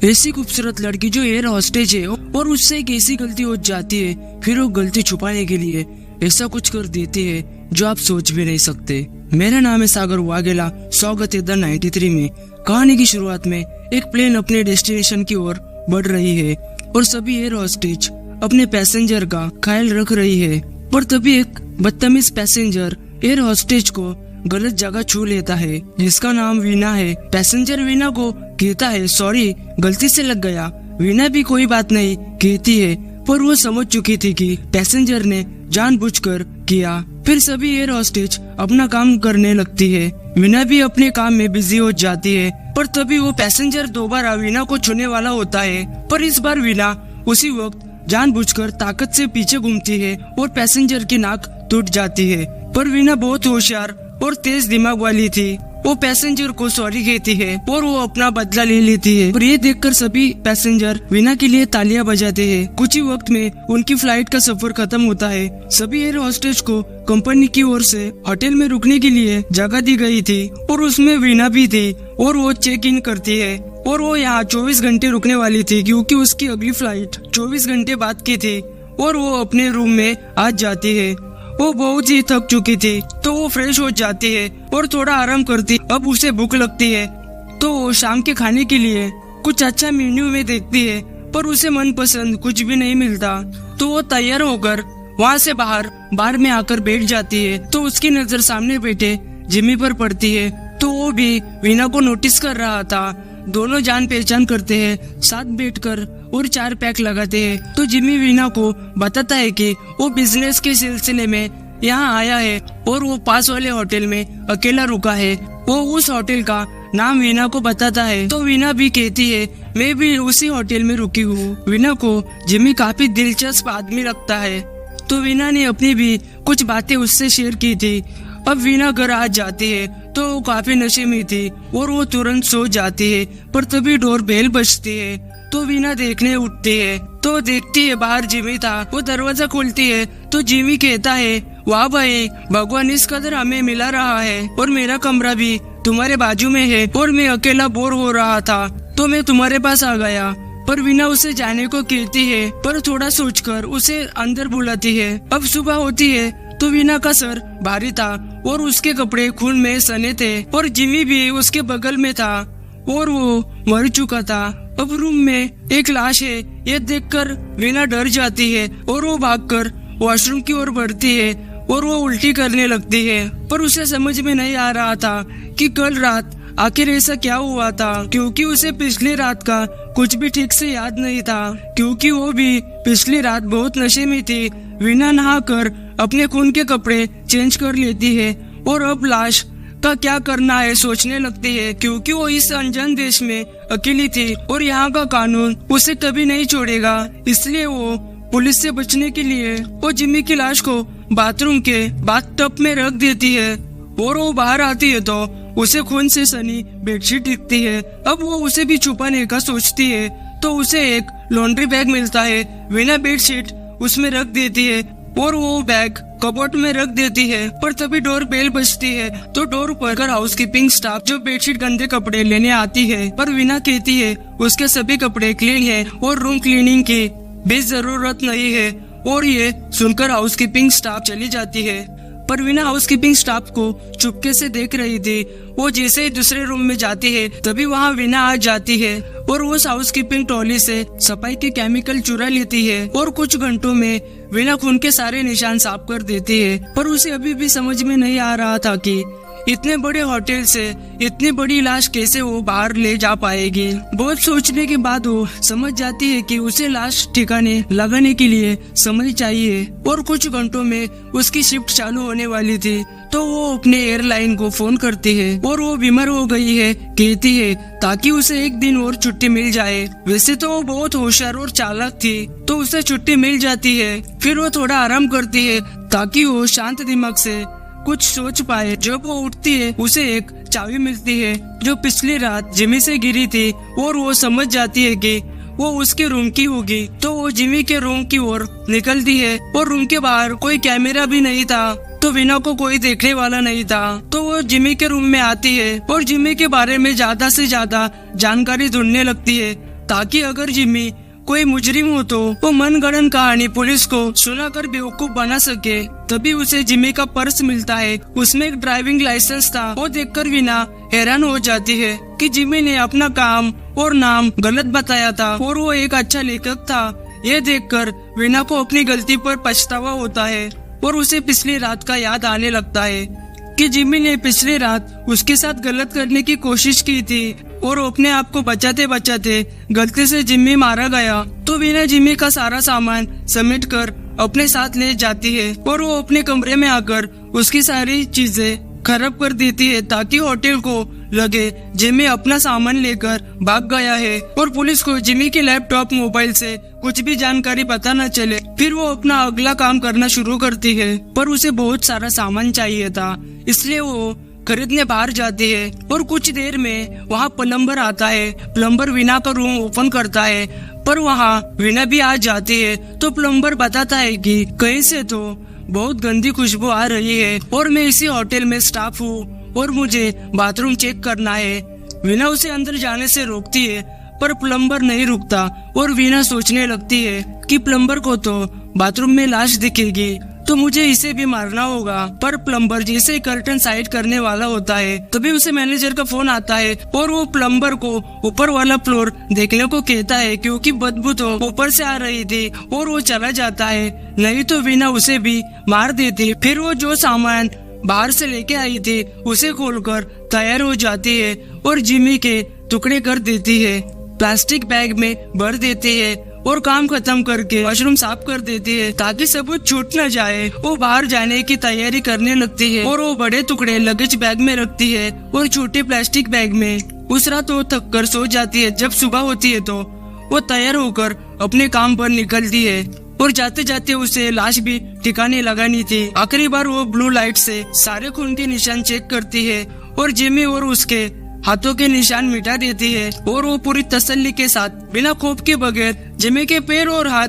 ऐसी खूबसूरत लड़की जो एयर हॉस्टेज है और उससे एक ऐसी गलती हो जाती है, फिर वो गलती छुपाने के लिए ऐसा कुछ कर देती है जो आप सोच भी नहीं सकते। मेरा नाम है सागर वाघेला। स्वागत है द 93 में। कहानी की शुरुआत में एक प्लेन अपने डेस्टिनेशन की ओर बढ़ रही है और सभी एयर हॉस्टेज अपने पैसेंजर का ख्याल रख रही है, पर तभी एक बदतमीज पैसेंजर एयर हॉस्टेज को गलत जगह छू लेता है, जिसका नाम वीना है। पैसेंजर वीना को कहता है, सॉरी गलती से लग गया। वीना भी कोई बात नहीं कहती है, पर वो समझ चुकी थी कि पैसेंजर ने जानबूझकर किया। फिर सभी एयर हॉस्टेज अपना काम करने लगती है। वीना भी अपने काम में बिजी हो जाती है, पर तभी वो पैसेंजर दोबारा वीना को छूने वाला होता है, पर इस बार वीना उसी वक्त जानबूझकर ताकत से पीछे घूमती है और पैसेंजर की नाक टूट जाती है। पर वीना बहुत होशियार और तेज दिमाग वाली थी। वो पैसेंजर को सॉरी कहती है और वो अपना बदला ले लेती है। और ये देखकर सभी पैसेंजर वीना के लिए तालियां बजाते हैं। कुछ ही वक्त में उनकी फ्लाइट का सफर खत्म होता है। सभी एयर हॉस्टेज को कंपनी की ओर से होटल में रुकने के लिए जगह दी गई थी और उसमें वीना भी थी और वो चेक इन करती है। और वो यहाँ 24 घंटे रुकने वाली थी क्योंकि उसकी अगली फ्लाइट 24 घंटे बाद की थी। और वो अपने रूम में आ जाती है। वो बहुत ही थक चुकी थी, तो वो फ्रेश हो जाती है और थोड़ा आराम करती। अब उसे भूख लगती है, तो वो शाम के खाने के लिए कुछ अच्छा मेन्यू में देखती है, पर उसे मनपसंद कुछ भी नहीं मिलता। तो वो तैयार होकर वहाँ से बार में आकर बैठ जाती है। तो उसकी नजर सामने बैठे जिमी पर पड़ती है। तो वो भी वीना को नोटिस कर रहा था। दोनों जान पहचान करते हैं, साथ बैठकर और 4 पैक लगाते हैं। तो जिमी वीना को बताता है कि वो बिजनेस के सिलसिले में यहाँ आया है और वो पास वाले होटल में अकेला रुका है। वो उस होटल का नाम वीना को बताता है। तो वीना भी कहती है, मैं भी उसी होटल में रुकी हूँ। वीना को जिमी काफी दिलचस्प आदमी लगता है। तो वीना ने अपनी भी कुछ बातें उससे शेयर की थी। अब वीना घर आ जाती है तो वो काफी नशे में थी और वो तुरंत सो जाती है, पर तभी डोर बेल बजती है। तो वीना देखने उठती है तो देखती है बाहर जिमी था। वो दरवाजा खोलती है तो जिमी कहता है, वाह भाई, भगवान इस कदर हमें मिला रहा है और मेरा कमरा भी तुम्हारे बाजू में है और मैं अकेला बोर हो रहा था तो मैं तुम्हारे पास आ गया। पर वीना उसे जाने को कहती है, पर थोड़ा सोचकर उसे अंदर बुलाती है। अब सुबह होती है तो वीना का सर भारी था और उसके कपड़े खून में सने थे और जिमी भी उसके बगल में था और वो मर चुका था। अब रूम में एक लाश है। ये देखकर वीना डर जाती है और वो भागकर वॉशरूम की ओर बढ़ती है और वो उल्टी करने लगती है। पर उसे समझ में नहीं आ रहा था कि कल रात आखिर ऐसा क्या हुआ था, क्योंकि उसे पिछली रात का कुछ भी ठीक से याद नहीं था, क्योंकि वो भी पिछली रात बहुत नशे में थी। वीना नहाकर अपने खून के कपड़े चेंज कर लेती है और अब लाश का क्या करना है सोचने लगती है, क्योंकि वो इस अनजान देश में अकेली थी और यहाँ का कानून उसे कभी नहीं छोड़ेगा। इसलिए वो पुलिस से बचने के लिए वो जिमी की लाश को बाथरूम के बाथटब में रख देती है और वो बाहर आती है तो उसे खून से सनी बेडशीट दिखती है। अब वो उसे भी छुपाने का सोचती है तो उसे एक लॉन्ड्री बैग मिलता है। वीना बेडशीट उसमें रख देती है और वो बैग कबोर्ड में रख देती है। पर तभी डोर बेल बजती है तो डोर पर हाउसकीपिंग स्टाफ जो बेडशीट गंदे कपड़े लेने आती है, पर वीना कहती है उसके सभी कपड़े क्लीन है और रूम क्लीनिंग की भी जरूरत नहीं है। और ये सुनकर हाउसकीपिंग स्टाफ चली जाती है। पर वीना हाउसकीपिंग स्टाफ को चुपके से देख रही थी। वो जैसे ही दूसरे रूम में जाती है तभी वहाँ वीना आ जाती है और वो हाउसकीपिंग ट्रॉली से सफाई के केमिकल चुरा लेती है और कुछ घंटों में वीना खून के सारे निशान साफ कर देती है। पर उसे अभी भी समझ में नहीं आ रहा था कि इतने बड़े होटल से इतनी बड़ी लाश कैसे वो बाहर ले जा पाएगी। बहुत सोचने के बाद वो समझ जाती है कि उसे लाश ठिकाने लगाने के लिए समय चाहिए और कुछ घंटों में उसकी शिफ्ट चालू होने वाली थी। तो वो अपने एयरलाइन को फोन करती है और वो बीमार हो गई है कहती है, ताकि उसे एक दिन और छुट्टी मिल जाए। वैसे तो वो बहुत होशियार और चालाक थी तो उसे छुट्टी मिल जाती है। फिर वो थोड़ा आराम करती है ताकि वो शांत दिमाग से कुछ सोच पाए। जब वो उठती है उसे एक चाबी मिलती है जो पिछली रात जिमी से गिरी थी और वो समझ जाती है कि वो उसके रूम की होगी। तो वो जिमी के रूम की ओर निकलती है और रूम के बाहर कोई कैमरा भी नहीं था तो वीना को कोई देखने वाला नहीं था। तो वो जिमी के रूम में आती है और जिमी के बारे में ज्यादा से ज्यादा जानकारी ढूंढने लगती है। ताकि अगर जिम्मी कोई मुजरिम हो तो वो मनगढ़ंत कहानी पुलिस को सुनाकर बेवकूफ बना सके। तभी उसे जिम्मी का पर्स मिलता है, उसमें एक ड्राइविंग लाइसेंस था। वो देखकर वीना हैरान हो जाती है कि जिम्मी ने अपना काम और नाम गलत बताया था और वो एक अच्छा लेखक था। ये देखकर वीना को अपनी गलती पर पछतावा होता है और उसे पिछली रात का याद आने लगता है कि जिम्मी ने पिछली रात उसके साथ गलत करने की कोशिश की थी और अपने आप को बचाते बचाते गलती से जिम्मी मारा गया। तो वीना जिम्मी का सारा सामान समेट कर अपने साथ ले जाती है और वो अपने कमरे में आकर उसकी सारी चीजें खराब कर देती है ताकि होटल को लगे जिम्मी अपना सामान लेकर भाग गया है और पुलिस को जिम्मी के लैपटॉप मोबाइल से कुछ भी जानकारी पता न चले। फिर वो अपना अगला काम करना शुरू करती है, पर उसे बहुत सारा सामान चाहिए था, इसलिए वो खरीदने बाहर जाती है और कुछ देर में वहाँ प्लम्बर आता है। प्लम्बर वीना का रूम ओपन करता है, पर वहाँ वीना भी आ जाती है। तो प्लम्बर बताता है कि कहीं से तो बहुत गंदी खुशबू आ रही है और मैं इसी होटल में स्टाफ हूँ और मुझे बाथरूम चेक करना है। वीना उसे अंदर जाने से रोकती है, पर प्लम्बर नहीं रुकता और वीना सोचने लगती है कि प्लम्बर को तो बाथरूम में लाश दिखेगी तो मुझे इसे भी मारना होगा। पर प्लम्बर जैसे ही कर्टन साइड करने वाला होता है तभी उसे मैनेजर का फोन आता है और वो प्लम्बर को ऊपर वाला फ्लोर देखने को कहता है क्योंकि बदबू तो ऊपर से आ रही थी और वो चला जाता है, नहीं तो वीना उसे भी मार देती। फिर वो जो सामान बाहर से लेके आई थी उसे खोलकर तैयार हो जाती है और जिम्मी के टुकड़े कर देती है, प्लास्टिक बैग में भर देती है और काम खत्म करके वॉशरूम साफ कर देती है ताकि सबूत छूट न जाए। वो बाहर जाने की तैयारी करने लगती है और वो बड़े टुकड़े लगेज बैग में रखती है और छोटे प्लास्टिक बैग में। उस रात वो थक कर सो जाती है। जब सुबह होती है तो वो तैयार होकर अपने काम पर निकलती है और जाते जाते उसे लाश भी ठिकाने लगानी थी। आखिरी बार वो ब्लू लाइट से सारे खून के निशान चेक करती है और जिम्मी और उसके हाथों के निशान मिटा देती है और वो पूरी तसल्ली के साथ बिना खौफ के बगैर जिम्मी के पैर और हाथ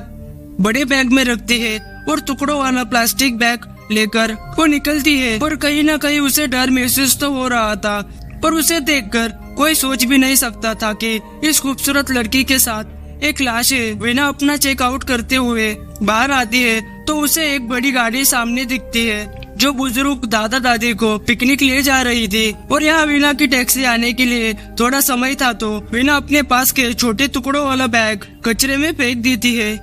बड़े बैग में रखती है और टुकड़ों वाला प्लास्टिक बैग लेकर वो निकलती है। और कहीं न कहीं उसे डर महसूस तो हो रहा था, पर उसे देखकर कोई सोच भी नहीं सकता था कि इस खूबसूरत लड़की के साथ एक लाश है। वीना अपना चेकआउट करते हुए बाहर आती है तो उसे एक बड़ी गाड़ी सामने दिखती है जो बुजुर्ग दादा दादी को पिकनिक ले जा रही थी और यहाँ वीना की टैक्सी आने के लिए थोड़ा समय था तो वीना अपने पास के छोटे टुकड़ों वाला बैग कचरे में फेंक देती है।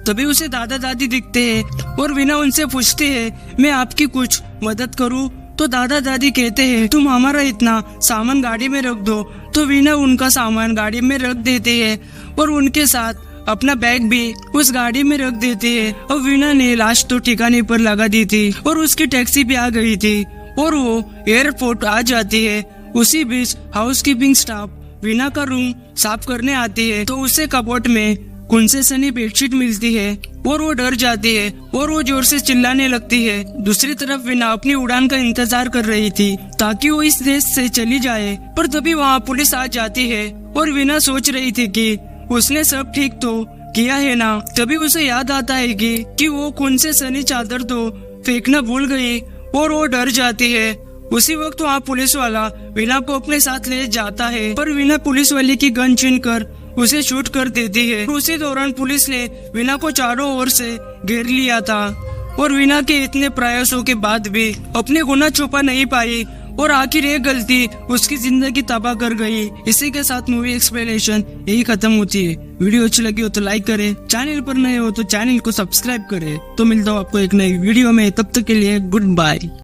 तभी उसे दादा दादी दिखते हैं और वीना उनसे पूछती है मैं आपकी कुछ मदद करूँ? तो दादा दादी कहते हैं तुम हमारा इतना सामान गाड़ी में रख दो। तो वीना उनका सामान गाड़ी में रख देती है और उनके साथ अपना बैग भी उस गाड़ी में रख देती है। और वीना ने लाश तो ठिकाने पर लगा दी थी और उसकी टैक्सी भी आ गई थी और वो एयरपोर्ट आ जाती है। उसी बीच हाउसकीपिंग स्टाफ वीना का रूम साफ करने आती है तो उसे कबोर्ड में खून से सनी बेडशीट मिलती है और वो डर जाती है और वो जोर से चिल्लाने लगती है। दूसरी तरफ वीना अपनी उड़ान का इंतजार कर रही थी ताकि वो इस देश से चली जाए, पर तभी वहाँ पुलिस आ जाती है और वीना सोच रही थी कि उसने सब ठीक तो किया है ना। तभी उसे याद आता है कि वो खून से सनी चादर तो फेंकना भूल गई और वो डर जाती है। उसी वक्त वहाँ पुलिस वाला वीना को अपने साथ ले जाता है, पर वीना पुलिस वाले की गन छीनकर उसे शूट कर देती है। उसी दौरान पुलिस ने वीना को चारों ओर से घेर लिया था और वीना के इतने प्रयासों के बाद भी अपने गुनाह छुपा नहीं पाई और आखिर एक गलती उसकी जिंदगी तबाह कर गई। इसी के साथ मूवी एक्सप्लेनेशन यही खत्म होती है। वीडियो अच्छी लगी हो तो लाइक करें, चैनल पर नए हो तो चैनल को सब्सक्राइब करें। तो मिलता हूँ आपको एक नई वीडियो में, तब तक के लिए गुड बाय।